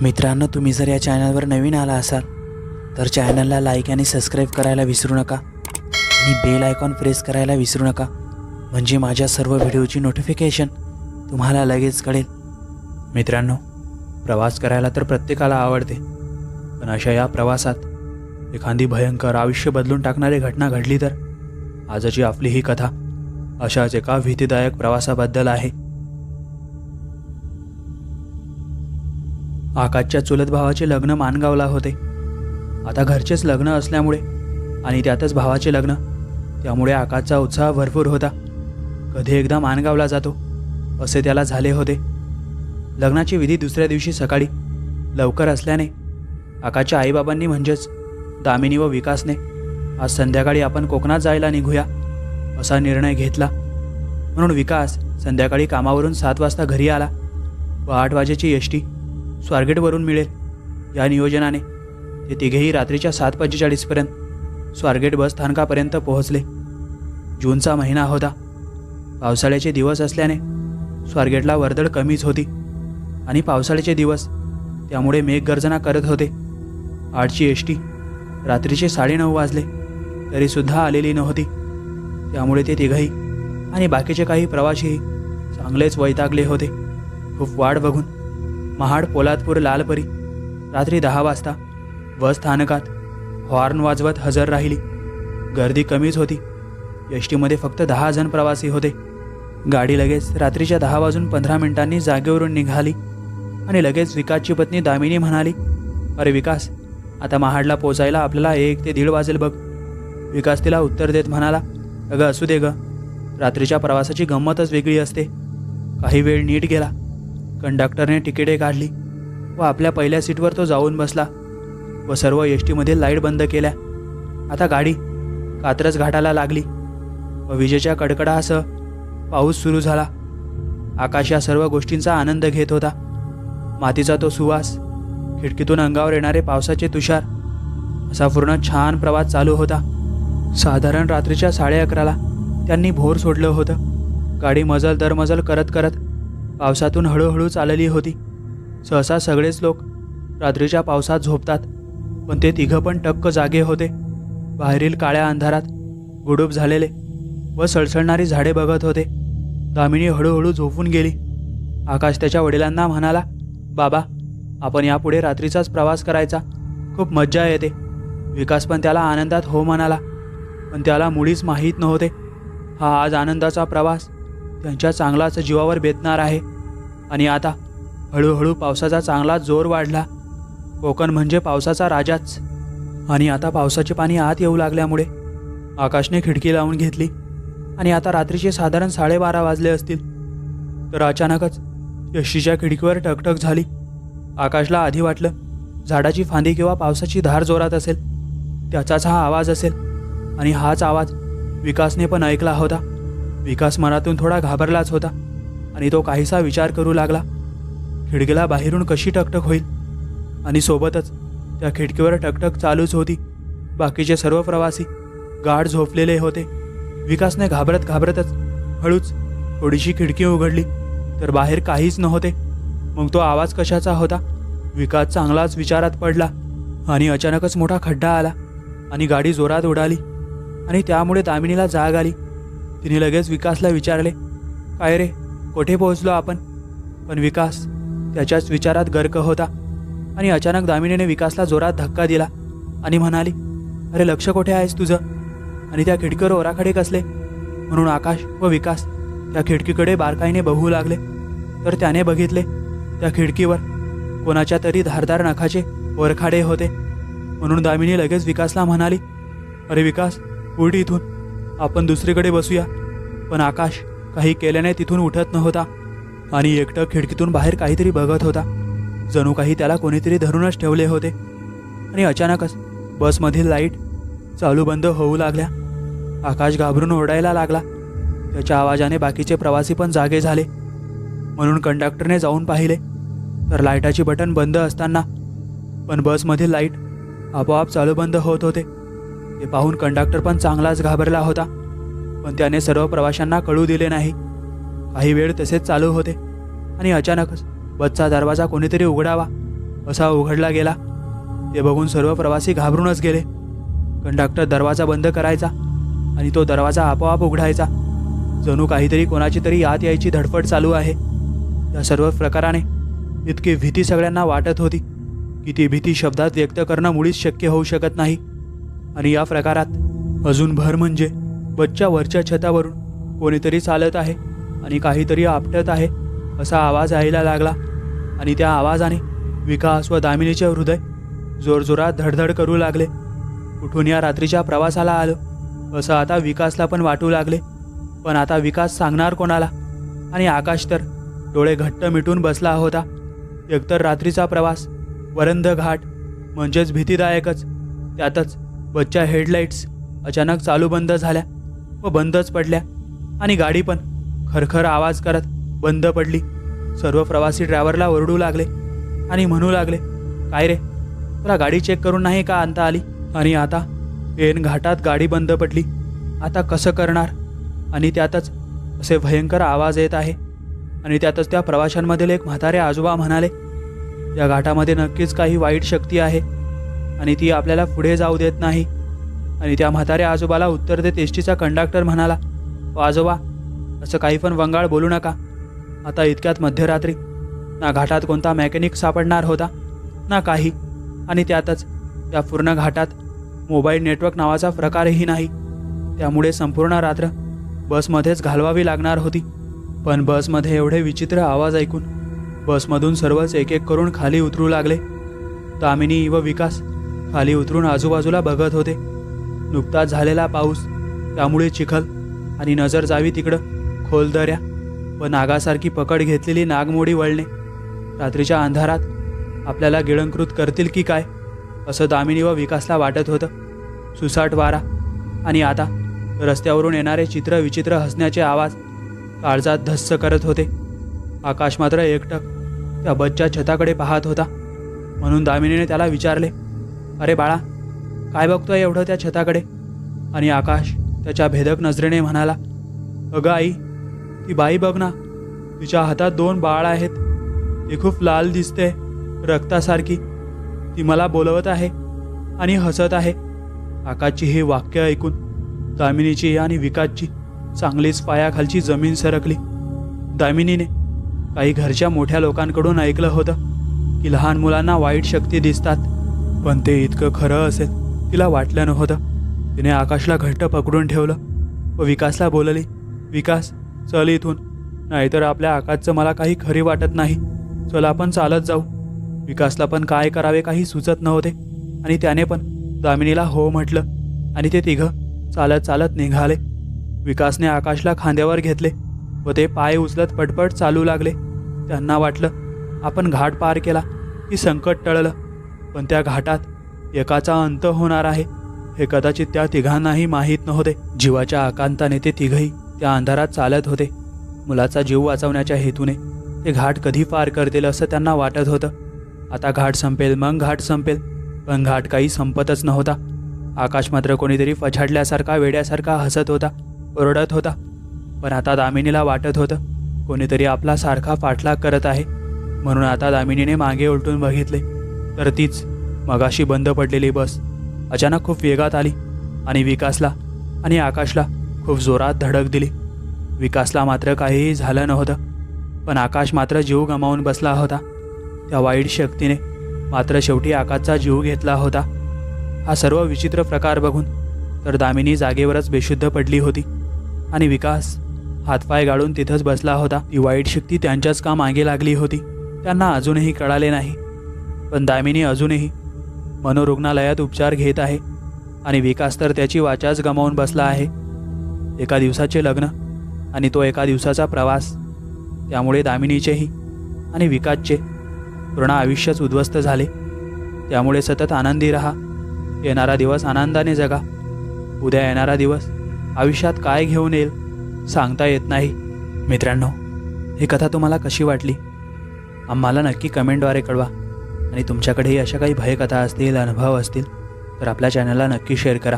मित्रांनो, तुम्ही जर या चॅनलवर नवीन आला असाल तर चॅनलला लाईक आणि सबस्क्राईब करायला विसरू नका आणि बेल आयकॉन प्रेस करायला विसरू नका, म्हणजे माझ्या सर्व व्हिडिओची नोटिफिकेशन तुम्हाला लगेच कळेल। मित्रांनो, प्रवास करायला तर प्रत्येकाला आवडते, पण अशा या प्रवासात एखादी भयंकर आयुष्य बदलून टाकणारी घटना घडली तर आजची आपली ही कथा अशाच एका भीतीदायक प्रवासाबद्दल आहे। आकाशच्या चुलत भावाचे लग्न माणगावला होते। आता घरचेच लग्न असल्यामुळे आणि त्यातच भावाचे लग्न, त्यामुळे आकाशचा उत्साह भरपूर होता। कधी एकदा माणगावला जातो असे त्याला झाले होते। लग्नाची विधी दुसऱ्या दिवशी सकाळी लवकर असल्याने आकाशच्या आईबाबांनी म्हणजेच दामिनी व विकासने आज संध्याकाळी आपण कोकणात जायला निघूया असा निर्णय घेतला। म्हणून विकास संध्याकाळी कामावरून 7 वाजता घरी आला व 8 वाजेची एसटी स्वारगेटवरून मिळेल या नियोजनाने ते तिघेही रात्रीच्या 7:45 पर्यंत स्वारगेट बस स्थानकापर्यंत पोहोचले। जूनचा महिना होता। पावसाळ्याचे दिवस असल्याने स्वारगेटला वर्दळ कमीच होती आणि पावसाळ्याचे दिवस त्यामुळे मेघगर्जना करत होते। 8ची एसटी रात्रीचे 9:30 वाजले तरीसुद्धा आलेली नव्हती, त्यामुळे ते तिघही आणि बाकीचे काही प्रवासीही चांगलेच वैतागले होते। खूप वाट बघून महाड पोलादपूर लालपरी रात्री 10 वाजता बस स्थानकात हॉर्न वाजवत हजर राहिली। गर्दी कमीच होती। एसटीमध्ये फक्त 10 जण प्रवासी होते। गाडी लगेच रात्रीच्या 10:15 जागेवरून निघाली आणि लगेच विकासची पत्नी दामिनी म्हणाली, अरे विकास, आता महाडला पोचायला आपल्याला 1 ते 1:30 वाजेल बघ। विकास तिला उत्तर देत म्हणाला, अगं असू दे ग, रात्रीच्या प्रवासाची गंमतच वेगळी असते। काही वेळ नीट गेला। कंडक्टरने तिकिटे काढली व आपल्या पहिल्या सीटवर तो जाऊन बसला व सर्व एसटीमधील लाईट बंद केल्या। आता गाडी कात्रज घाटाला लागली व विजेच्या कडकडासह पाऊस सुरू झाला। आकाश या सर्व गोष्टींचा आनंद घेत होता। मातीचा तो सुवास, खिडकीतून अंगावर येणारे पावसाचे तुषार, असा पूर्ण छान प्रवास चालू होता। साधारण रात्रीच्या 11:30ला त्यांनी भोर सोडलं होतं। गाडी मजल दरमजल करत करत पावसातून हळूहळू चालली होती। सहसा सगळेच लोक रात्रीच्या पावसात झोपतात, पण ते तिघं पण टक्क जागे होते। बाहेरील काळ्या अंधारात गुडूप झालेले व सळसळणारी झाडे बघत होते। दामिनी हळूहळू झोपून गेली। आकाश त्याच्या वडिलांना म्हणाला, बाबा, आपण यापुढे रात्रीचाच प्रवास करायचा, खूप मज्जा येते। विकास पण त्याला आनंदात हो म्हणाला, पण त्याला मुळीच माहीत नव्हते हा आज आनंदाचा प्रवास त्यांच्या चांगलाच जीवावर बेतणार आहे। आणि आता हळूहळू पावसाचा चांगला जोर वाढला। कोकण म्हणजे पावसाचा राजाच। आणि आता पावसाचे पाणी आत येऊ लागल्यामुळे आकाशने खिडकी लावून घेतली आणि आता रात्रीचे साधारण 12:30 वाजले असतील तर अचानकच एसटीच्या खिडकीवर टकटक झाली। आकाशला आधी वाटलं झाडाची फांदी किंवा पावसाची धार जोरात असेल, त्याचाच हा आवाज असेल। आणि हाच आवाज विकासने पण ऐकला होता। विकास मनातून थोडा घाबरलाच होता आणि तो काहीसा विचार करू लागला, खिडकीला बाहेरून कशी टकटक होईल। आणि सोबतच त्या खिडकीवर टकटक चालूच होती। बाकीचे सर्व प्रवासी गाढ झोपलेले होते। विकासने घाबरत घाबरतच हळूच थोडीशी खिडकी उघडली तर बाहेर काहीच नव्हते। मग तो आवाज कशाचा होता? विकास चांगलाच विचारात पडला आणि अचानकच मोठा खड्डा आला आणि गाडी जोरात उडाली आणि त्यामुळे दामिनीला जाग आली। तिने लगेच विकासला विचारले, काय रे, कुठे पोहोचलो आपण? पण विकास त्याच्याच विचारात गर्क होता आणि अचानक दामिनीने विकासला जोरात धक्का दिला आणि म्हणाली, अरे लक्ष कुठे आहेस तुझं? आणि त्या खिडकीवर ओराखडे कसले? म्हणून आकाश व विकास त्या खिडकीकडे बारकाईने बघू लागले तर त्याने बघितले त्या खिडकीवर कोणाच्या तरी धारदार नखाचे ओरखाडे होते। म्हणून दामिनी लगेच विकासला म्हणाली, अरे विकास, उठ इथून, आपण दुसरीकडे बसूया। पण आकाश काही केल्याने तिथून उठत नव्हता आणि एकटक खिडकीतून बाहेर काहीतरी बघत होता। जणू काही त्याला कोणीतरी धरूनच ठेवले होते। आणि अचानकच बसमधील लाईट चालू बंद होऊ लागल्या। आकाश घाबरून ओरडायला लागला। त्याच्या आवाजाने बाकीचे प्रवासी पण जागे झाले। म्हणून कंडक्टरने जाऊन पाहिले तर लाईटाची बटन बंद असताना पण बसमधील लाईट आपोआप चालू बंद होत होते। ते पाहून कंडक्टर पण चांगलाच घाबरला होता, पण त्याने सर्व प्रवाशांना कळू दिले नाही। काही वेळ तसेच चालू होते आणि अचानकच बसचा दरवाजा कोणीतरी उघडावा असा उघडला गेला. ते बघून सर्व प्रवासी घाबरूनच गेले. कंडक्टर दरवाजा बंद करायचा आणि तो दरवाजा आपोआप उघडायचा. जणू काहीतरी कोणाची तरी आत यायची धडपड चालू आहे. या सर्व प्रकाराने इतकी भीती सगळ्यांना वाटत होती की ती भीती शब्दात व्यक्त करणं मुळीच शक्य होऊ शकत नाही. आणि या प्रकारात अजून भर म्हणजे बसच्या वरच्या छतावरून कोणीतरी चालत आहे आणि काहीतरी आपटत आहे असा आवाज यायला लागला. आणि त्या आवाजाने विकास व दामिनीचे हृदय जोरजोरात धडधड करू लागले. कुठून या रात्रीच्या प्रवासाला आलो असं आता विकासला पण वाटू लागले. पण आता विकास सांगणार कोणाला? आणि आकाश तर डोळे घट्ट मिटून बसला होता. एकतर रात्रीचा प्रवास, वरंध घाट म्हणजेच भीतीदायकच. त्यातच बसच्या हेडलाईट्स अचानक चालू बंद झाल्या व बंदच पडल्या आणि गाडी पण खरखर आवाज करत बंद पडली. सर्व प्रवासी ड्रायव्हरला ओरडू लागले आणि म्हणू लागले, काय रे, तुला गाडी चेक करून नाही का आणता आली? आणि आता ऐन घाटात गाडी बंद पडली, आता कसं करणार? आणि त्यातच असे भयंकर आवाज येत आहे. आणि त्यातच त्या प्रवाशांमधील एक म्हातारे आजोबा म्हणाले, या घाटामध्ये नक्कीच काही वाईट शक्ती आहे आणि ती आपल्याला पुढे जाऊ देत नाही. आणि त्या म्हाताऱ्या आजोबाला उत्तर देत एसटीचा कंडक्टर म्हणाला, आजोबा, असं काही पण वंगाळ बोलू नका. आता इतक्यात मध्यरात्री ना घाटात कोणता मेकॅनिक सापडणार होता ना काही. आणि त्यातच या पूर्ण घाटात मोबाईल नेटवर्क नावाचा प्रकारही नाही. त्यामुळे संपूर्ण रात्र बसमध्येच घालवावी लागणार होती. पण बसमध्ये एवढे विचित्र आवाज ऐकून बसमधून सर्वच एक एक करून खाली उतरू लागले. दामिनी व विकास खाली उतरून आजूबाजूला बघत होते. नुकताच झालेला पाऊस, त्यामुळे चिखल आणि नजर जावी तिकडं खोल दऱ्या व नागासारखी पकड घेतलेली नागमोडी वळणे रात्रीच्या अंधारात आपल्याला गिळंकृत करतील की काय असं दामिनी व विकासला वाटत होतं. सुसाट वारा आणि आता रस्त्यावरून येणारे चित्र विचित्र हसण्याचे आवाज काळजात धस्स करत होते. आकाश मात्र एकटक त्या बसच्या छताकडे पाहत होता. म्हणून दामिनीने त्याला विचारले, अरे बाळा, काय बघतोय एवढं त्या छताकडे? आणि आकाश त्याच्या भेदक नजरेने म्हणाला, अगं आई, ती बाई बघ ना, तिच्या हातात 2 बाळ आहेत. ती खूप लाल दिसते, रक्तासारखी. ती मला बोलवत आहे आणि हसत आहे. आकाशची ही वाक्य ऐकून दामिनीची आणि विकासची चांगलीच पायाखालची जमीन सरकली. दामिनीने काही घरच्या मोठ्या लोकांकडून ऐकलं होतं की लहान मुलांना वाईट शक्ती दिसतात, पण ते इतकं खरं असेल तिला वाटलं नव्हतं. तिने आकाशला घट्ट पकडून ठेवलं व विकासला बोलली, विकास, चल इथून, नाहीतर आपल्या आकाशचं मला काही खरी वाटत नाही. चल आपण चालत जाऊ. विकासला पण काय करावे काही सुचत नव्हते आणि त्याने पण दामिनीला हो म्हटलं आणि ते तिघं चालत चालत निघाले. विकासने आकाशला खांद्यावर घेतले व ते पाय उचलत पटपट चालू लागले. त्यांना वाटलं आपण घाट पार केला की संकट टळलं, पण त्या घाटात एकाचा अंत होणार आहे हे कदाचित त्या तिघांनाही माहीत नव्हते. जीवाच्या आकांताने ते तिघही त्या अंधारात चालत होते. मुलाचा जीव वाचवण्याच्या हेतूने ते घाट कधी पार करतील असं त्यांना वाटत होतं. आता घाट संपेल, मग घाट संपेल, पण घाट काही संपतच नव्हता. आकाश मात्र कोणीतरी पछाडल्यासारखा वेड्यासारखा हसत होता, ओरडत होता. पण आता दामिनीला वाटत होतं कोणीतरी आपला सारखा पाठलाग करत आहे. म्हणून आता दामिनीने मागे उलटून बघितले तर तीच मगाशी बंद पडलेली बस अचानक खूप वेगात आली आणि विकासला आणि आकाशला खूप जोरात धडक दिली. विकासला मात्र काहीही झालं नव्हतं, पण आकाश मात्र जीव गमावून बसला होता. त्या वाईट शक्तीने मात्र शेवटी आकाशचा जीव घेतला होता. हा सर्व विचित्र प्रकार बघून तर दामिनी जागेवरच बेशुद्ध पडली होती आणि विकास हातपाय गाळून तिथंच बसला होता. ती वाईट शक्ती त्यांच्याच का मागे लागली होती त्यांना अजूनही कळाले नाही. पण दामिनी अजूनही मनोरुग्णालयात उपचार घेत आहे आणि विकास तर त्याची वाचाच गमावून बसला आहे. एका दिवसाचे लग्न आणि तो एका दिवसाचा प्रवास, त्यामुळे दामिनीचेही आणि विकासचे पूर्ण आयुष्यच उद्ध्वस्त झाले. त्यामुळे सतत आनंदी राहा. येणारा दिवस आनंदाने जगा. उद्या येणारा दिवस आयुष्यात काय घेऊन येईल सांगता येत नाही. मित्रांनो, ही कथा तुम्हाला कशी वाटली आम्हाला नक्की कमेंटद्वारे कळवा. आणि तुमच्याकडेही अशा काही भयकथा असतील, अनुभव असतील तर आपल्या चॅनलला नक्की शेअर करा.